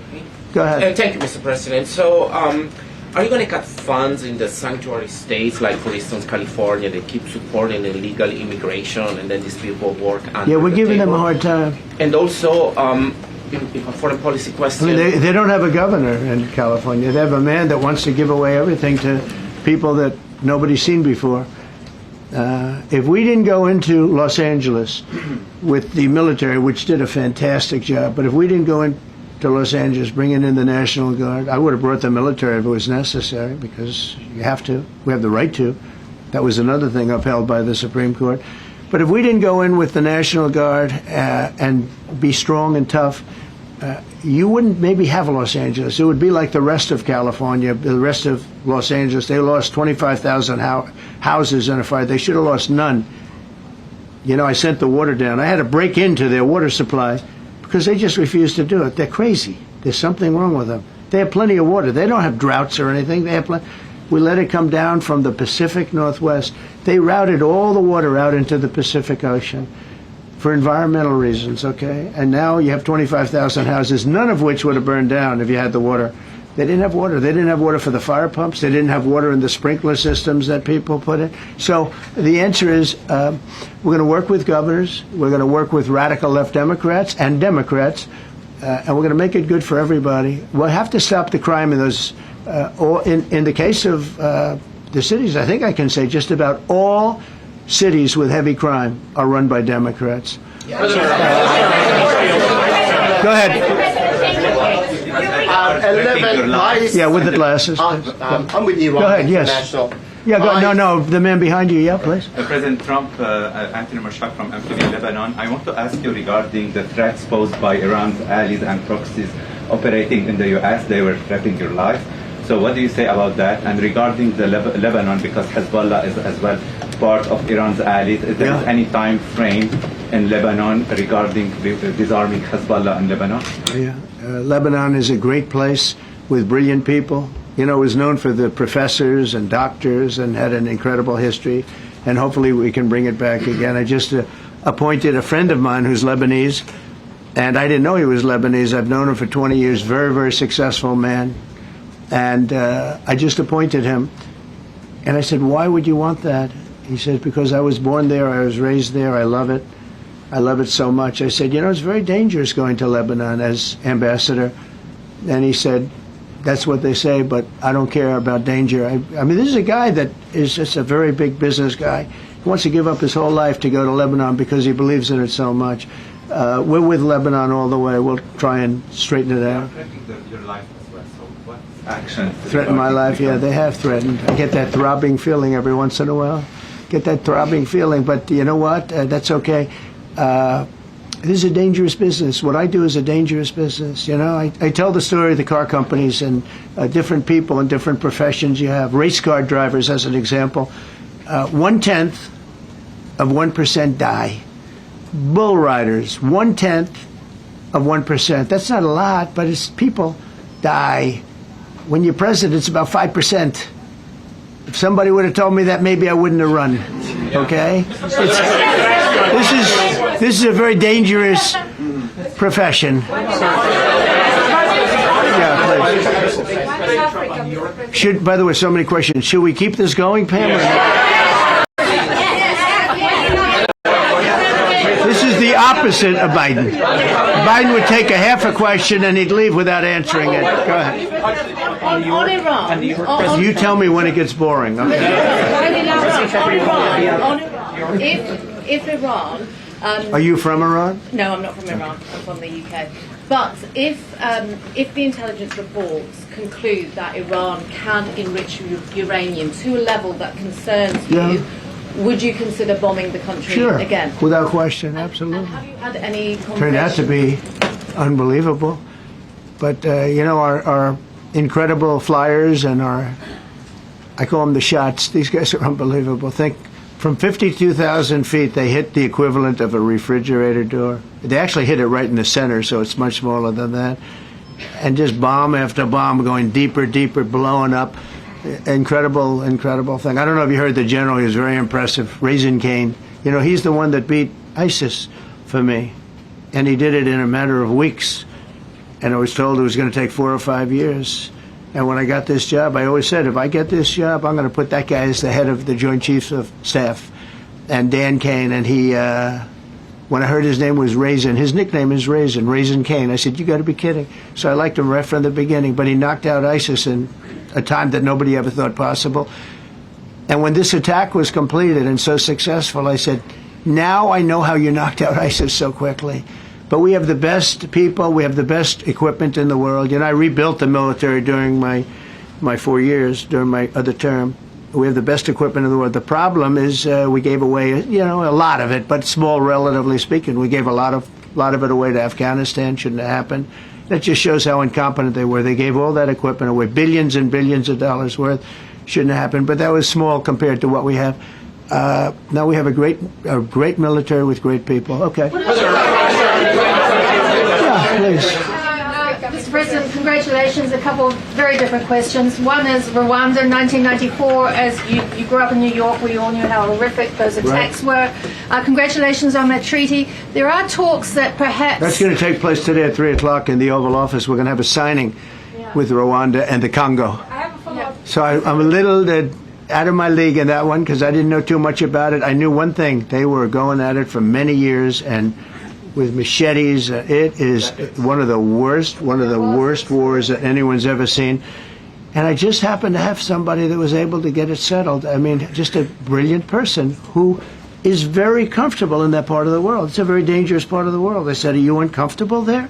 Go ahead. Thank you, Mr. President. So, are you going to cut funds in the sanctuary states, like, for instance, California? They keep supporting illegal immigration, and then these people work under Yeah, we're giving them a table. hard time. And also, a foreign policy question. I mean, they don't have a governor in California. They have a man that wants to give away everything to people that nobody's seen before. If we didn't go into Los Angeles with the military, which did a fantastic job, but if we didn't go into Los Angeles bringing in the National Guard, I would have brought the military if it was necessary, because you have to. We have the right to. That was another thing upheld by the Supreme Court. But if we didn't go in with the National Guard and be strong and tough, you wouldn't maybe have Los Angeles. It would be like the rest of California, the rest of Los Angeles. They lost 25,000 houses in a fire. They should have lost none. You know, I sent the water down. I had to break into their water supply because they just refused to do it. They're crazy. There's something wrong with them. They have plenty of water. They don't have droughts or anything. They have plenty. We let it come down from the Pacific Northwest. They routed all the water out into the Pacific Ocean for environmental reasons, okay? And now you have 25,000 houses, none of which would have burned down if you had the water. They didn't have water. They didn't have water for the fire pumps. They didn't have water in the sprinkler systems that people put in. So the answer is we're going to work with governors. We're going to work with radical left Democrats and Democrats, and we're going to make it good for everybody. We'll have to stop the crime in those. In the case of the cities, I think I can say just about all cities with heavy crime are run by Democrats. Go ahead. Yeah, with the glasses. I'm with you. Go ahead, yes. Yeah, no, the man behind you, yeah, please. President Trump, Anthony Mashak from Amphibia, Lebanon. I want to ask you regarding the threats posed by Iran's allies and proxies operating in the U.S. They were threatening your life. So what do you say about that? And regarding the Lebanon, because Hezbollah is as well part of Iran's allies, is there any time frame in Lebanon regarding disarming Hezbollah in Lebanon? Yeah, Lebanon is a great place with brilliant people. You know, it was known for the professors and doctors and had an incredible history. And hopefully we can bring it back again. I just appointed a friend of mine who's Lebanese, and I didn't know he was Lebanese. I've known him for 20 years, very, very successful man. And I just appointed him. And I said, why would you want that? He said, because I was born there, I was raised there, I love it. I love it so much. I said, you know, it's very dangerous going to Lebanon as ambassador. And he said, that's what they say, but I don't care about danger. I mean, this is a guy that is just a very big business guy. He wants to give up his whole life to go to Lebanon because he believes in it so much. We're with Lebanon all the way. We'll try and straighten it out. Your life as well. So what actions? Threaten my life? Yeah, they have threatened. I get that throbbing feeling every once in a while. Get that throbbing feeling, but you know what? That's okay. This is a dangerous business. What I do is a dangerous business. You know, I tell the story of the car companies and different people in different professions you have. Race car drivers, as an example. 1/10 of 1% die. Bull riders, 1/10 of 1%. That's not a lot, but it's people die. When you're president, it's about 5%. If somebody would have told me that, maybe I wouldn't have run. Okay? This is a very dangerous profession. Yeah, please. By the way, so many questions. Should we keep this going, Pam? This is the opposite. opposite of Biden. Biden would take a half a question and he'd leave without answering it. Go ahead. On Iran. You tell me when it gets boring. Okay. If Iran. Are you from Iran? No, I'm not from Iran. I'm from the UK. But if the intelligence reports conclude that Iran can enrich uranium to a level that concerns you, would you consider bombing the country again? Without question, absolutely. And have you had any conversations? Turned out to be unbelievable. But, our incredible flyers and I call them the shots, these guys are unbelievable. Think, from 52,000 feet, they hit the equivalent of a refrigerator door. They actually hit it right in the center, so it's much smaller than that. And just bomb after bomb going deeper, deeper, blowing up. Incredible, incredible thing. I don't know if you heard the general. He was very impressive. Raisin Cane. He's the one that beat ISIS for me. And he did it in a matter of weeks. And I was told it was going to take 4 or 5 years. And when I got this job, I always said, if I get this job, I'm going to put that guy as the head of the Joint Chiefs of Staff. And Dan Kane, and he, when I heard his name was Raisin, his nickname is Raisin Cane. I said, you got to be kidding. So I liked him right from the beginning. But he knocked out ISIS in a time that nobody ever thought possible. And when this attack was completed and so successful, I said, now I know how you knocked out ISIS so quickly. But we have the best people, we have the best equipment in the world. I rebuilt the military during my 4 years, during my other term. We have the best equipment in the world. The problem is we gave away, a lot of it, but small, relatively speaking. We gave a lot of it away to Afghanistan. Shouldn't have happened. That just shows how incompetent they were. They gave all that equipment away, billions and billions of dollars worth. Shouldn't have happened, but that was small compared to what we have. Now we have a great military with great people. Okay. Yeah, please. Mr. President, congratulations. A couple of very different questions. One is Rwanda in 1994. As you grew up in New York, we all knew how horrific those attacks were. Congratulations on that treaty. There are talks that perhaps... That's going to take place today at 3 o'clock in the Oval Office. We're going to have a signing with Rwanda and the Congo. I have a follow-up. So I'm a little out of my league in that one because I didn't know too much about it. I knew one thing. They were going at it for many years and with machetes. It is one of the worst wars that anyone's ever seen. And I just happened to have somebody that was able to get it settled. I mean, just a brilliant person who is very comfortable in that part of the world. It's a very dangerous part of the world. I said, are you uncomfortable there?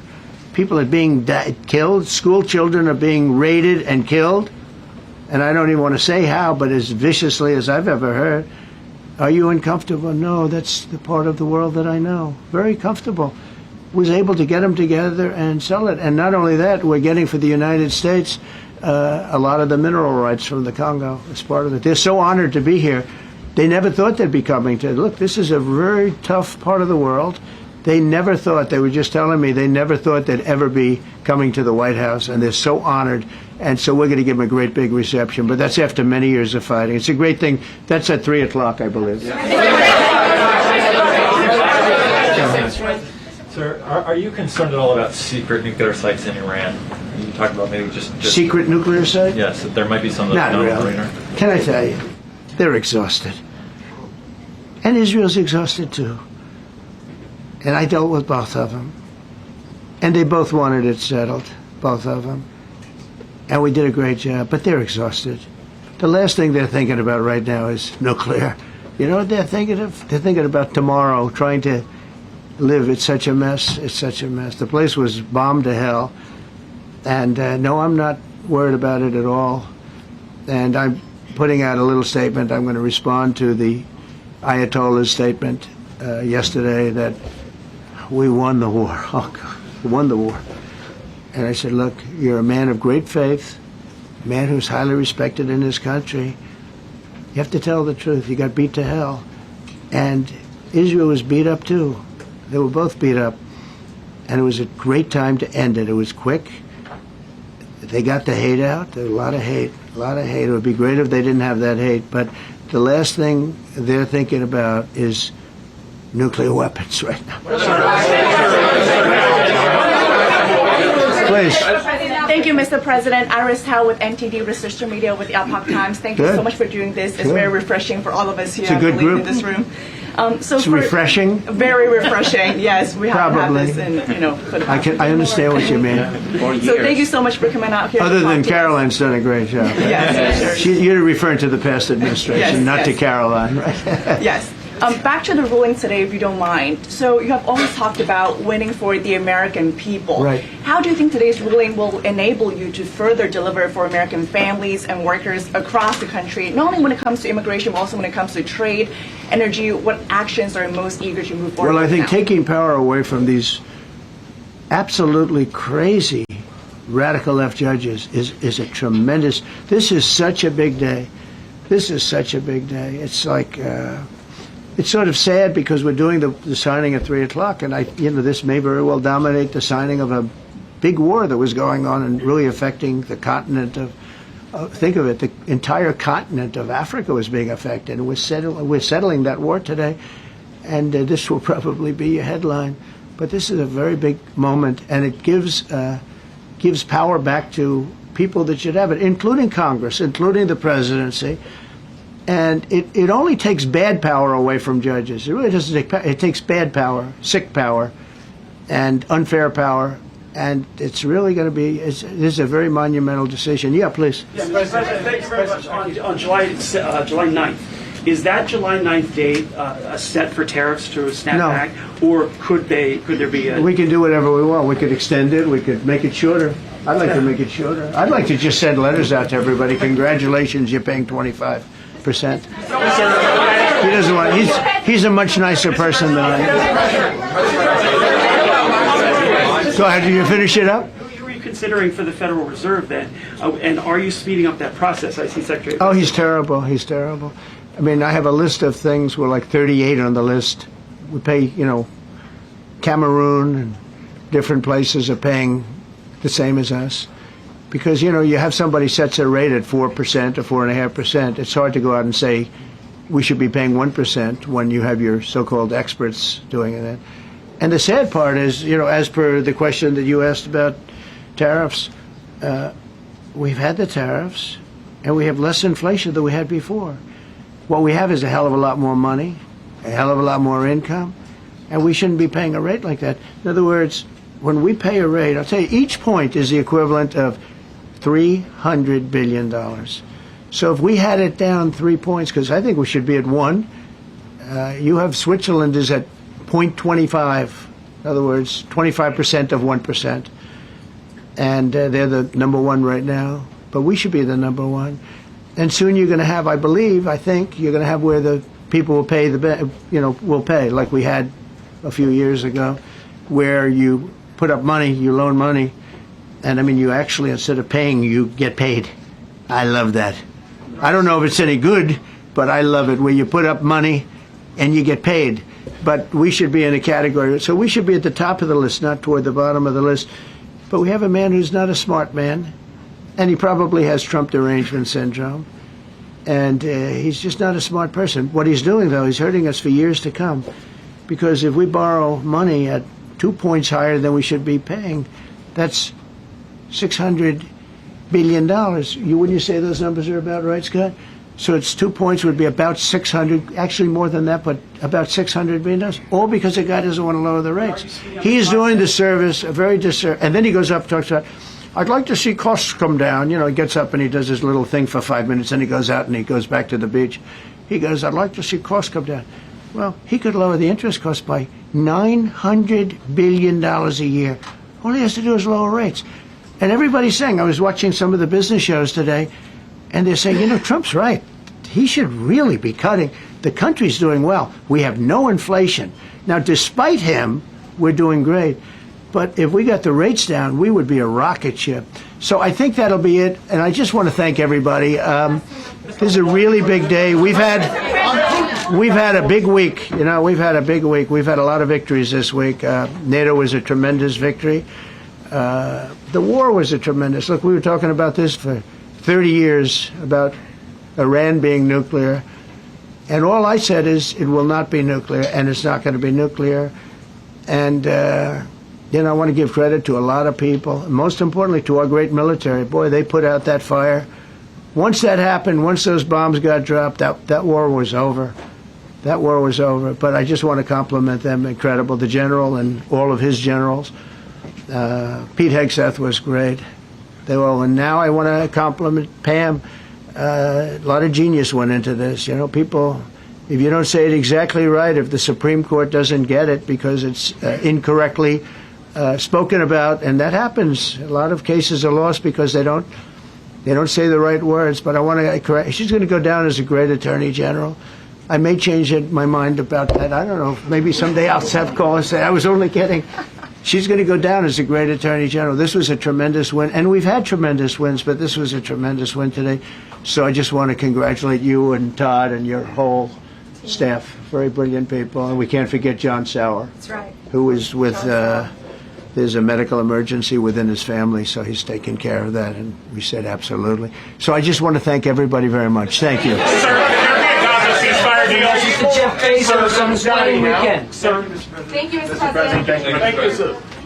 People are being killed. School children are being raided and killed. And I don't even want to say how, but as viciously as I've ever heard. Are you uncomfortable? No, that's the part of the world that I know. Very comfortable. Was able to get them together and sell it. And not only that, we're getting for the United States a lot of the mineral rights from the Congo as part of it. They're so honored to be here. They never thought they'd be coming to. Look, this is a very tough part of the world. They never thought, they were just telling me, they never thought they'd ever be coming to the White House, and they're so honored. And so we're going to give them a great big reception. But that's after many years of fighting. It's a great thing. That's at 3 o'clock, I believe. Sir, are you concerned at all about secret nuclear sites in Iran? You talked about maybe just secret nuclear sites? Yes, that there might be some Not really. Can I tell you? They're exhausted. And Israel's exhausted too. And I dealt with both of them. And they both wanted it settled, both of them. And we did a great job, but they're exhausted. The last thing they're thinking about right now is nuclear. You know what they're thinking of? They're thinking about tomorrow, trying to live. It's such a mess. It's such a mess. The place was bombed to hell. And no, I'm not worried about it at all. And I'm putting out a little statement. I'm going to respond to the Ayatollah's statement yesterday that we won the war. Oh, God, we won the war. And I said, look, you're a man of great faith, a man who's highly respected in this country. You have to tell the truth. You got beat to hell. And Israel was beat up too. They were both beat up. And it was a great time to end it. It was quick. They got the hate out. There was a lot of hate. A lot of hate. It would be great if they didn't have that hate. But the last thing they're thinking about is nuclear weapons right now. Please. Thank you, Mr. President. Iris Howe with NTD Research Media with the Epoch Times. Thank you so much for doing this. It's very refreshing for all of us here It's a good group. in this room. So It's refreshing. Very refreshing. Yes, we haven't had Probably. this in, for the past I understand what you mean. So thank you so much for coming out here. Other to than talk to us. Caroline's done a great job. Yes. You're referring to the past administration, Yes, not to yes. Caroline, right? Yes. Back to the ruling today, if you don't mind. So you have always talked about winning for the American people. Right. How do you think today's ruling will enable you to further deliver for American families and workers across the country, not only when it comes to immigration, but also when it comes to trade, energy? What actions are you most eager to move forward Well, I with think now? taking power away from these absolutely crazy radical left judges is a tremendous. This is such a big day. This is such a big day. It's like it's sort of sad because we're doing the signing at 3:00, and this may very well dominate the signing of a big war that was going on and really affecting the continent of. Think of it, the entire continent of Africa was being affected, and we're settling that war today, and this will probably be a headline. But this is a very big moment, and it gives power back to people that should have it, including Congress, including the presidency. And it only takes bad power away from judges. It really doesn't take power. It takes bad power, sick power, and unfair power. And it's really going to be, this is a very monumental decision. Yeah, please. Yes, President, thank you very much. On July 9th, is that July 9th date set for tariffs to snap No. back? Or could there be a... We can do whatever we want. We could extend it. We could make it shorter. I'd like to make it shorter. I'd like to just send letters out to everybody. Congratulations, you're paying 25%. He doesn't want. He's a much nicer person than I am. Go ahead. Do you finish it up? Who are you considering for the Federal Reserve then? And are you speeding up that process? I see Secretary... Oh, he's terrible. He's terrible. I mean, I have a list of things. We're like 38 on the list. We pay, Cameroon and different places are paying the same as us. Because, you have somebody sets a rate at 4% or 4.5%. It's hard to go out and say we should be paying 1% when you have your so-called experts doing that. And the sad part is, as per the question that you asked about tariffs, we've had the tariffs and we have less inflation than we had before. What we have is a hell of a lot more money, a hell of a lot more income, and we shouldn't be paying a rate like that. In other words, when we pay a rate, I'll tell you, each point is the equivalent of $300 billion. So if we had it down 3 points, because I think we should be at 1, you have Switzerland is at 0.25, in other words, 25% of 1%. And they're the number 1 right now, but we should be the number 1. And soon you're going to have, I think, you're going to have where the people will pay will pay, like we had a few years ago, where you put up money, you loan money, and you actually, instead of paying, you get paid. I love that. I don't know if it's any good, but I love it, where you put up money and you get paid. But we should be in a category, so we should be at the top of the list, not toward the bottom of the list. But we have a man who's not a smart man, and he probably has Trump derangement syndrome. And he's just not a smart person. What he's doing, though, he's hurting us for years to come. Because if we borrow money at 2 points higher than we should be paying, that's $600 billion. Wouldn't you say those numbers are about right, Scott? So it's 2 points would be about 600, actually more than that, but about $600 billion. All because the guy doesn't want to lower the rates. He's doing the service, a very disservice. And then he goes up and talks about, I'd like to see costs come down. He gets up and he does his little thing for 5 minutes, and he goes out and he goes back to the beach. He goes, I'd like to see costs come down. Well, he could lower the interest cost by $900 billion a year. All he has to do is lower rates. And everybody's saying, I was watching some of the business shows today, and they're saying, Trump's right. He should really be cutting. The country's doing well. We have no inflation. Now, despite him, we're doing great. But if we got the rates down, we would be a rocket ship. So I think that'll be it. And I just want to thank everybody. This is a really big day. We've had a big week. We've had a big week. We've had a lot of victories this week. NATO was a tremendous victory. The war was a tremendous. Look, we were talking about this for 30 years, about Iran being nuclear. And all I said is it will not be nuclear, and it's not going to be nuclear. And I want to give credit to a lot of people, and most importantly to our great military. Boy, they put out that fire. Once that happened, once those bombs got dropped, that war was over. That war was over. But I just want to compliment them. Incredible. The general and all of his generals. Pete Hegseth was great. They were all. And now I want to compliment Pam. A lot of genius went into this. You know, people, if you don't say it exactly right, if the Supreme Court doesn't get it because it's incorrectly spoken about, and that happens. A lot of cases are lost because they don't say the right words. But I want to correct. She's going to go down as a great attorney general. I may change my mind about that. I don't know. Maybe someday I'll have call and say I was only kidding. She's going to go down as a great attorney general. This was a tremendous win, and we've had tremendous wins, but this was a tremendous win today. So I just want to congratulate you and Todd and your whole staff. Very brilliant people, and we can't forget John Sauer. That's right. Who was with. There's a medical emergency within his family, so he's taking care of that, and we said absolutely. So I just want to thank everybody very much. Thank you. Jeff Bezos on his wedding weekend. Thank you, Mr. President. Thank you, sir.